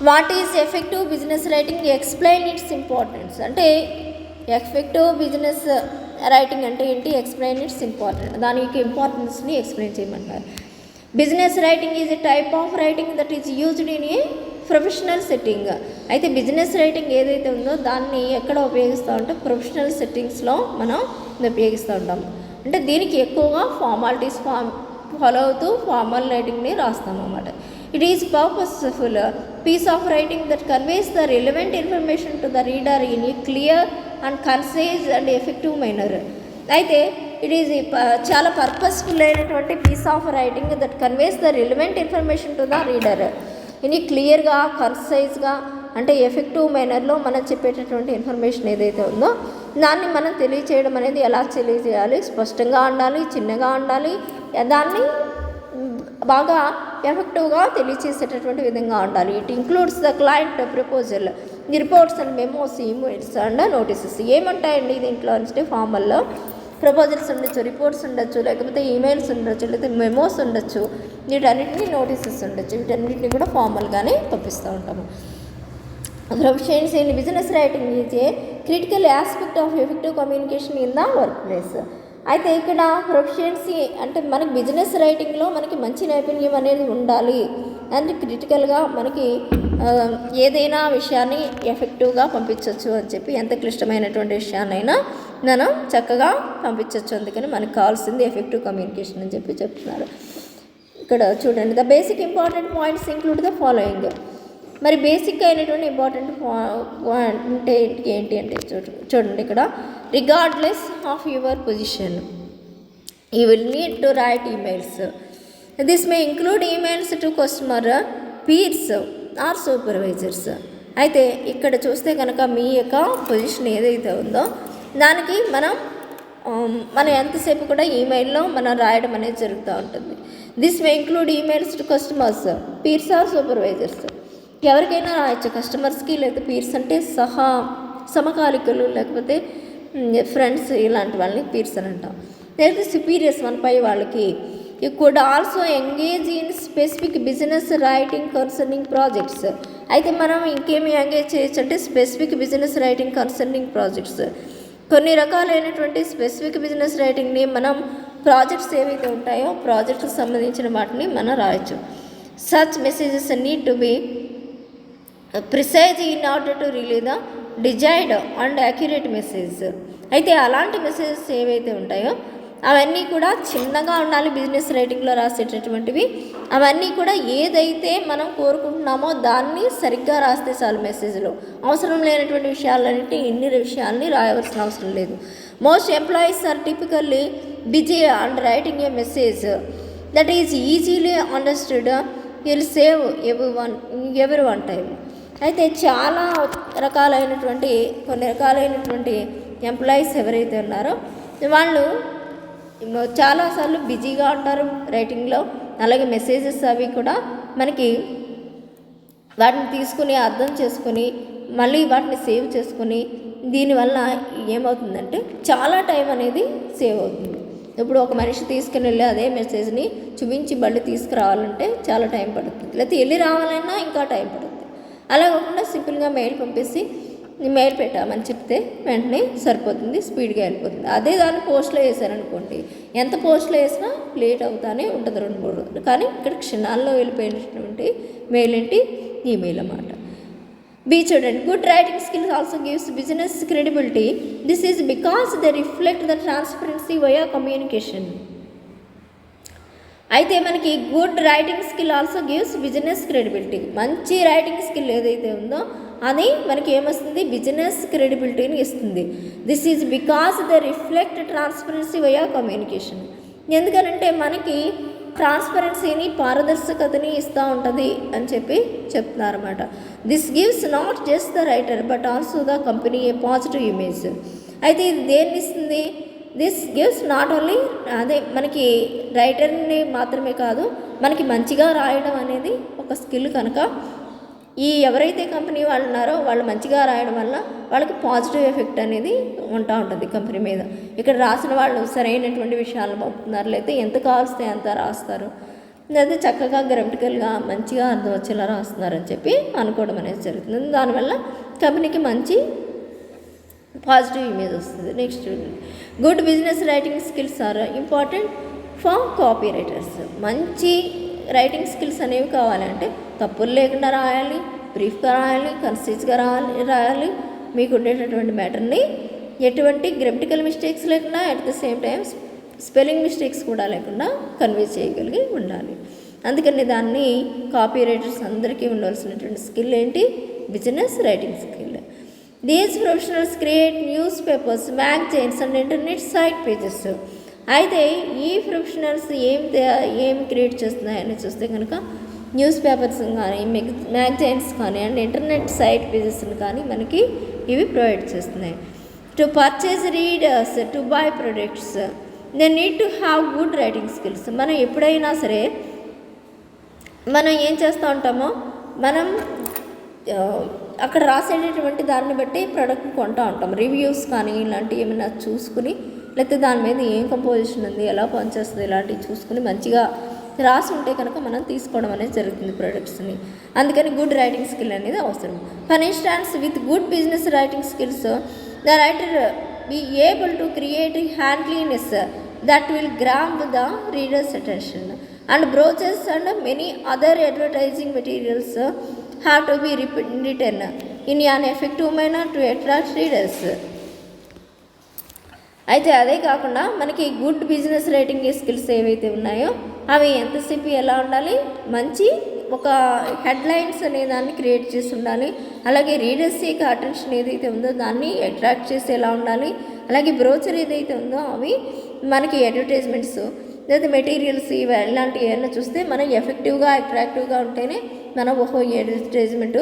What is effective business writing, explain its importance. అంటే effective business writing అంటే ఏంటి, explain it's important, దాని యొక్క ఇంపార్టెన్స్ని ఎక్స్ప్లెయిన్ చేయమంటారు. Business writing is a type of writing that is used in a professional setting. అయితే business writing ఏదైతే ఉందో దాన్ని ఎక్కడ ఉపయోగిస్తూ ఉంటే ప్రొఫెషనల్ సెట్టింగ్స్లో మనం ఉపయోగిస్తూ ఉంటాము. అంటే దీనికి ఎక్కువగా ఫార్మాలిటీస్ ఫాలో అవుతూ ఫార్మల్ రైటింగ్ని రాస్తాం అన్నమాట. It is purposeful piece of writing that conveys the relevant information to the reader in a clear and concise and effective manner. అయితే ఇట్ ఈజ్ చాలా పర్పస్ఫుల్ అయినటువంటి piece of writing that conveys the relevant information to the reader in క్లియర్గా, కన్సైజ్గా, అంటే effective మేనర్లో మనం చెప్పేటటువంటి information ఏదైతే ఉందో దాన్ని మనం తెలియచేయడం అనేది ఎలా తెలియజేయాలి, స్పష్టంగా ఉండాలి, చిన్నగా ఉండాలి, దాన్ని బాగా ఎఫెక్టివ్గా తెలియచేసేటటువంటి విధంగా ఉండాలి. It includes the client proposal, the reports and memos, emails and notices. ఏమంటాయండి దీంట్లో అంటే ఫార్మల్లో ప్రపోజల్స్ ఉండొచ్చు, రిపోర్ట్స్ ఉండొచ్చు, లేకపోతే ఈమెయిల్స్ ఉండొచ్చు, లేకపోతే మెమోస్ ఉండొచ్చు, వీటన్నిటిని నోటీసెస్ ఉండొచ్చు. వీటన్నిటిని కూడా ఫార్మల్గానే పంపిస్తూ ఉంటాము. Proficiency in business writing is a critical aspect of effective communication in the work place. అయితే ఇక్కడ ప్రొఫిషియన్సీ అంటే మనకి బిజినెస్ రైటింగ్లో మనకి మంచి నైపుణ్యం అనేది ఉండాలి. అంటే క్రిటికల్గా మనకి ఏదైనా విషయాన్ని ఎఫెక్టివ్గా పంపించవచ్చు అని చెప్పి, ఎంత క్లిష్టమైనటువంటి విషయాన్నైనా మనం చక్కగా పంపించవచ్చు. అందుకని మనకు కావాల్సింది ఎఫెక్టివ్ కమ్యూనికేషన్ అని చెప్పి చెప్తున్నారు. ఇక్కడ చూడండి, the basic important points include the following. మరి బేసిక్ అయినటువంటి ఇంపార్టెంట్ అంటే ఏంటి అంటే చూడండి ఇక్కడ, regardless of your position you will need to write emails. This may include emails to customer, peers or supervisors. అయితే ఇక్కడ చూస్తే కనుక మీ యొక్క పొజిషన్ ఏదైతే ఉందో దానికి మనం ఎంతసేపు కూడా ఈమెయిల్లో మనం రాయడం అనేది జరుగుతూ ఉంటుంది. This may include emails to customers, peers or supervisors. ఎవరికైనా రాయొచ్చు, కస్టమర్స్కి, లేకపోతే పీర్స్ అంటే సమకాలికలు, లేకపోతే ఫ్రెండ్స్, ఇలాంటి వాళ్ళని పీర్స్ అని అంటాం. లేకపోతే సుపీరియర్స్ మన పై వాళ్ళకి. You could also engage in specific business writing concerning projects. అయితే మనం ఇంకేమి ఎంగేజ్ చేయొచ్చు అంటే specific business writing concerning projects. కొన్ని రకాలైనటువంటి స్పెసిఫిక్ బిజినెస్ రైటింగ్ని మనం ప్రాజెక్ట్స్ ఏవైతే ఉంటాయో ప్రాజెక్ట్కి సంబంధించిన వాటిని మనం రాయొచ్చు. Such messages need to be precise in order to relieve the desired and accurate message. అయితే అలాంటి మెసేజెస్ ఏవైతే ఉంటాయో అవన్నీ కూడా చిన్నగా ఉండాలి. బిజినెస్ రైటింగ్లో రాసేటటువంటివి అవన్నీ కూడా ఏదైతే మనం కోరుకుంటున్నామో దాన్ని సరిగ్గా రాస్తే చాలు. మెసేజ్లో అవసరం లేనటువంటి విషయాలన్నింటి ఇన్ని విషయాల్ని రాయవలసిన అవసరం లేదు. Most employees are typically busy and writing a message that is easily understood will save everyone time. అయితే చాలా కొన్ని రకాలైనటువంటి ఎంప్లాయీస్ ఎవరైతే ఉన్నారో వాళ్ళు చాలాసార్లు బిజీగా ఉంటారు రైటింగ్లో. అలాగే మెసేజెస్ అవి కూడా మనకి వాటిని తీసుకుని అర్థం చేసుకుని మళ్ళీ వాటిని సేవ్ చేసుకుని, దీనివల్ల ఏమవుతుందంటే చాలా టైం అనేది సేవ్ అవుతుంది. ఇప్పుడు ఒక మనిషి తీసుకుని వెళ్ళి అదే మెసేజ్ని చూపించి మళ్ళీ తీసుకురావాలంటే చాలా టైం పడుతుంది, లేకపోతే వెళ్ళి రావాలన్నా ఇంకా టైం పడుతుంది. అలా కాకుండా సింపుల్గా మెయిల్ పంపేసి మెయిల్ పెట్టామని చెప్తే వెంటనే సరిపోతుంది, స్పీడ్గా వెళ్ళిపోతుంది. అదే దాన్ని పోస్ట్లో వేసారనుకోండి, ఎంత పోస్ట్లో వేసినా లేట్ అవుతానే ఉంటుంది 2-3 రోజులు. కానీ ఇక్కడ క్షణాల్లో వెళ్ళిపోయినటువంటి మెయిల్ ఏంటి, ఈమెయిల్ అన్నమాట. బి చూడండి, good writing skills also gives business credibility. This is because they reflect the transparency via communication. అయితే మనకి good writing skill also gives business credibility. మంచి రైటింగ్ స్కిల్ ఏదైతే ఉందో అది మనకి ఏమొస్తుంది, బిజినెస్ క్రెడిబిలిటీని ఇస్తుంది. This is because they reflect transparency via communication. ఎందుకనంటే మనకి ట్రాన్స్పరెన్సీని, పారదర్శకతని ఇస్తూ ఉంటుంది అని చెప్పి చెప్తున్నారన్నమాట. This gives not just the writer but also the company A positive image. అయితే ఇది దేన్ని ఇస్తుంది, దిస్ గివ్స్ నాట్ ఓన్లీ మనకి రైటర్ని మాత్రమే కాదు, మనకి మంచిగా రాయడం అనేది ఒక స్కిల్ కనుక ఎవరైతే కంపెనీ వాళ్ళు ఉన్నారో వాళ్ళు మంచిగా రాయడం వల్ల వాళ్ళకి పాజిటివ్ ఎఫెక్ట్ అనేది ఉంటా ఉంటుంది కంపెనీ మీద. ఇక్కడ రాసిన వాళ్ళు సరైనటువంటి విషయాలను పంపుతున్నారు, లేకపోతే ఎంత కావాల్స్తే అంత రాస్తారు, లేదా చక్కగా గ్రామటికల్గా మంచిగా అర్థం వచ్చేలా రాస్తున్నారని చెప్పి అనుకోవడం అనేది జరుగుతుంది. దానివల్ల కంపెనీకి మంచి పాజిటివ్ ఇమేజ్ వస్తుంది. Next, good business writing skills are important for copy writers. మంచి రైటింగ్ స్కిల్స్ అనేవి కావాలంటే తప్పులు లేకుండా రాయాలి, బ్రీఫ్గా రాయాలి, కన్సైజ్గా రాయాలి, మీకు ఉండేటటువంటి మ్యాటర్ని ఎటువంటి గ్రామటికల్ మిస్టేక్స్ లేకుండా at the same time spelling mistakes కూడా లేకుండా కన్వే చేయగలిగి ఉండాలి. అందుకని దాన్ని కాపీ రైటర్స్ అందరికీ ఉండవలసినటువంటి స్కిల్ ఏంటి? Business writing skill. These professionals create newspapers, magazines and internet site pages. అయితే ఈ ప్రొఫెషనల్స్ ఏం క్రియేట్ చేస్తున్నాయని చూస్తే కనుక న్యూస్ పేపర్స్ కానీ, మ్యాగజైన్స్ కానీ అండ్ ఇంటర్నెట్ సైట్ పేజెస్ని కానీ మనకి ఇవి ప్రొవైడ్ చేస్తున్నాయి. To purchase readers, to buy products, they need to have good writing skills. మనం ఎప్పుడైనా సరే మనం ఏం చేస్తూ ఉంటామో, మనం అక్కడ రాసేటటువంటి దాన్ని బట్టి ప్రోడక్ట్ కొంటూ ఉంటాం. రివ్యూస్ కానీ ఇలాంటివి ఏమైనా చూసుకుని, లేకపోతే దాని మీద ఏం కంపోజిషన్ ఉంది, ఎలా పనిచేస్తుంది, ఇలాంటివి చూసుకుని మంచిగా రాసి ఉంటే కనుక మనం తీసుకోవడం అనేది జరుగుతుంది ప్రోడక్ట్స్ని. అందుకని గుడ్ రైటింగ్ స్కిల్ అనేది అవసరం. For instance, with good business writing skills the writer be able to create handliness that will grab the reader's attention, and brochures and many other advertising materials have to be written in an effective manner to attract readers. అయితే అదే కాకుండా మనకి good business writing skills ఏవైతే ఉన్నాయో అవి ఎంతసేపు ఎలా ఉండాలి, మంచి ఒక హెడ్లైన్స్ అనే దాన్ని క్రియేట్ చేసి ఉండాలి. అలాగే రీడర్స్ యొక్క అటెన్షన్ ఏదైతే ఉందో దాన్ని అట్రాక్ట్ చేసేలా ఉండాలి. అలాగే బ్రోచర్ ఏదైతే ఉందో అవి మనకి అడ్వర్టైజ్మెంట్స్ లేదా మెటీరియల్స్ ఇవి ఇలాంటివి ఏమైనా చూస్తే మనం ఎఫెక్టివ్గా అట్రాక్టివ్గా ఉంటేనే మనం ఈ అడ్వర్టైజ్మెంట్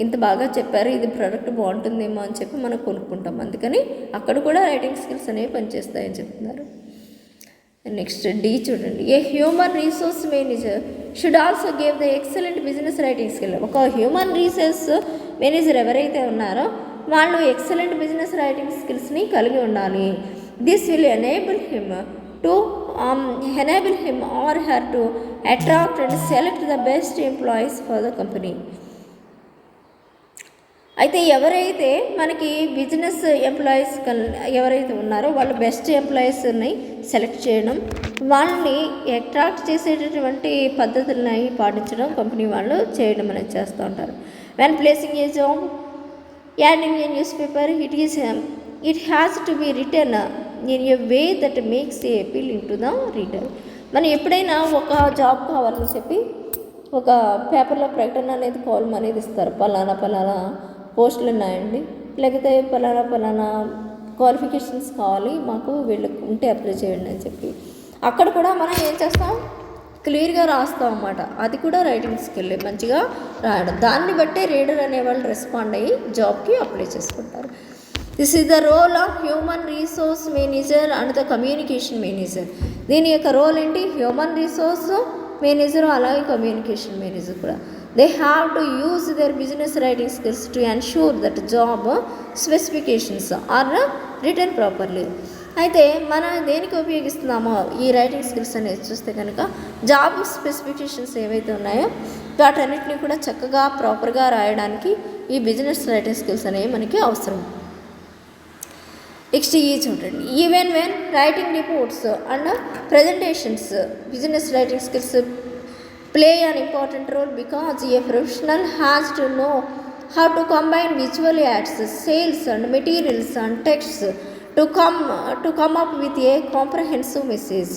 ఇంత బాగా చెప్పారు, ఇది ప్రోడక్ట్ బాగుంటుందేమో అని చెప్పి మనం కొనుక్కుంటాం. అందుకని అక్కడ కూడా రైటింగ్ స్కిల్స్ అనేవి పనిచేస్తాయని చెప్తున్నారు. నెక్స్ట్ డి చూడండి, a human resource manager should also give the excellent business writing skill. ఒక హ్యూమన్ రీసోర్స్ మేనేజర్ ఎవరైతే ఉన్నారో వాళ్ళు ఎక్సలెంట్ బిజినెస్ రైటింగ్ స్కిల్స్ని కలిగి ఉండాలి. This will enable him or her to attract and select the best employees for the company. అయితే ఎవరైతే మనకి బిజినెస్ ఎంప్లాయీస్ ఎవరైతే ఉన్నారో వాళ్ళు బెస్ట్ ఎంప్లాయీస్ని సెలెక్ట్ చేయడం, వాళ్ళని అట్రాక్ట్ చేసేటటువంటి పద్ధతులని పాటించడం కంపెనీ వాళ్ళు చేయడం అనేది చేస్తూ ఉంటారు. When placing A job, adding A news paper, it has to be return in a way that makes a appealing to the reader. మనం ఎప్పుడైనా ఒక జాబ్ కావాలని చెప్పి ఒక పేపర్లో ప్రకటన అనేది కాలం అనేది ఇస్తారు, పలానా పోస్టులు ఉన్నాయండి, లేకపోతే పలానా క్వాలిఫికేషన్స్ కావాలి మాకు, వీళ్ళు ఉంటే అప్లై చేయండి అని చెప్పి అక్కడ కూడా మనం ఏం చేస్తాం, క్లియర్గా రాస్తాం అన్నమాట. అది కూడా రైటింగ్ స్కిల్, మంచిగా రాయడం. దాన్ని బట్టే రీడర్ అనేవాళ్ళు రెస్పాండ్ అయ్యి జాబ్కి అప్లై చేసుకుంటారు. This is the role of human resource manager and the communication manager. దీని యొక్క రోల్ ఏంటి, హ్యూమన్ రిసోర్స్ మేనేజర్ అలాగే కమ్యూనికేషన్ మేనేజర్ కూడా. They have to use their business writing skills to ensure that job specifications are written properly. అయితే మనం దేనికి ఉపయోగిస్తున్నామో ఈ writing skills అనేది చూస్తే కనుక జాబ్ స్పెసిఫికేషన్స్ ఏవైతే ఉన్నాయో వాటన్నిటిని కూడా చక్కగా ప్రాపర్గా రాయడానికి ఈ బిజినెస్ రైటింగ్ స్కిల్స్ అనేవి మనకి అవసరం. నెక్స్ట్ ఈ చూడండి, even when writing reports and presentations business writing skills play an important role because a professional has to know how to combine visual aids, sales and materials and texts to come up with a comprehensive message.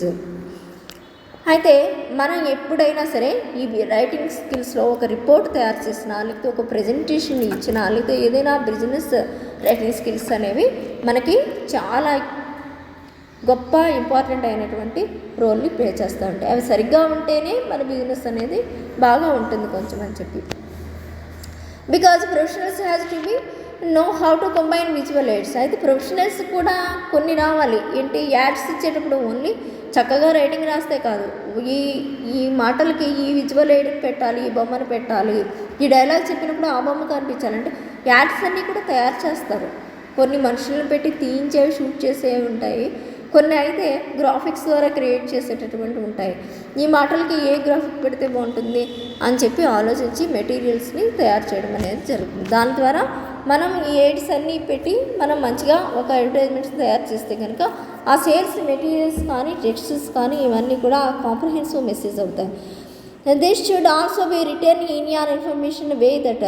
అయితే మనం ఎప్పుడైనా సరే ఈ writing స్కిల్స్లో ఒక report తయారు చేసినా, లేకపోతే ఒక ప్రజెంటేషన్ ఇచ్చినా, లేకపోతే ఏదైనా బిజినెస్ రైటింగ్ స్కిల్స్ అనేవి మనకి చాలా గొప్ప ఇంపార్టెంట్ అయినటువంటి రోల్ని ప్లే చేస్తూ ఉంటాయి. అవి సరిగ్గా ఉంటేనే మన బిజినెస్ అనేది బాగా ఉంటుంది కొంచెం అని చెప్పి. Because professionals has to be know how to combine visual AIDS. అయితే ప్రొఫెషనల్స్ కూడా కొన్ని రావాలి. ఏంటి, యాడ్స్ ఇచ్చేటప్పుడు ఓన్లీ చక్కగా రైటింగ్ రాస్తే కాదు, ఈ మాటలకి ఈ విజువల్ ఎయిడ్ పెట్టాలి, ఈ బొమ్మను పెట్టాలి, ఈ డైలాగ్ చెప్పినప్పుడు ఆ బొమ్మ కనిపించాలంటే యాడ్స్ అన్నీ కూడా తయారు చేస్తారు. కొన్ని మనుషులను పెట్టి తీయించేవి, షూట్ చేసేవి ఉంటాయి, కొన్ని అయితే గ్రాఫిక్స్ ద్వారా క్రియేట్ చేసేటటువంటివి ఉంటాయి. ఈ మాటలకి ఏ గ్రాఫిక్ పెడితే బాగుంటుంది అని చెప్పి ఆలోచించి మెటీరియల్స్ని తయారు చేయడం అనేది జరుగుతుంది. దాని ద్వారా మనం ఈ ఎయిడ్స్ అన్నీ పెట్టి మనం మంచిగా ఒక అడ్వర్టైజ్మెంట్స్ తయారు చేస్తే కనుక ఆ సేల్స్ మెటీరియల్స్ కానీ టెక్స్ట్స్ కానీ ఇవన్నీ కూడా కాంప్రహెన్సివ్ మెసేజ్ అవుతాయి. This should also be return in your information way that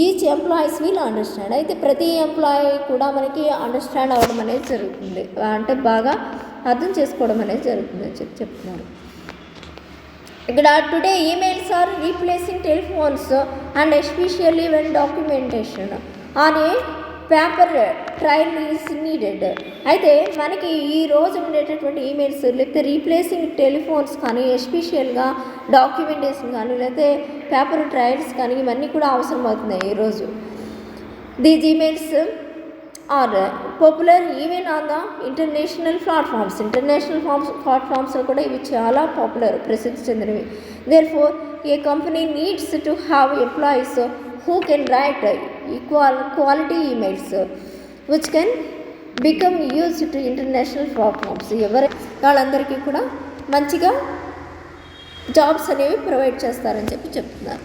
each employees will understand. అయితే ప్రతి ఎంప్లాయీ కూడా మనకి అండర్స్టాండ్ అవ్వడం అనేది జరుగుతుంది, అంటే బాగా అర్థం చేసుకోవడం అనేది జరుగుతుంది అని చెప్తున్నారు. ఇక్కడ today emails are replacing telephones and especially when documentation on a paper trail is needed. అయితే మనకి ఈ రోజు ఉండేటటువంటి ఈమెయిల్స్ లేకపోతే రీప్లేసింగ్ టెలిఫోన్స్ కానీ ఎస్పెషల్గా డాక్యుమెంటేషన్ కానీ లేకపోతే పేపర్ ట్రయల్స్ కానీ ఇవన్నీ కూడా అవసరం అవుతున్నాయి ఈరోజు. These emails are popular even on the international ప్లాట్ఫామ్స్లో కూడా ఇవి చాలా పాపులర్, ప్రసిద్ధి చెందినవి. Therefore a company needs to have employees who can write quality emails which can become used to international platforms. వాళ్ళందరికీ కూడా మంచిగా జాబ్స్ అనేవి ప్రొవైడ్ చేస్తారని చెప్తున్నారు.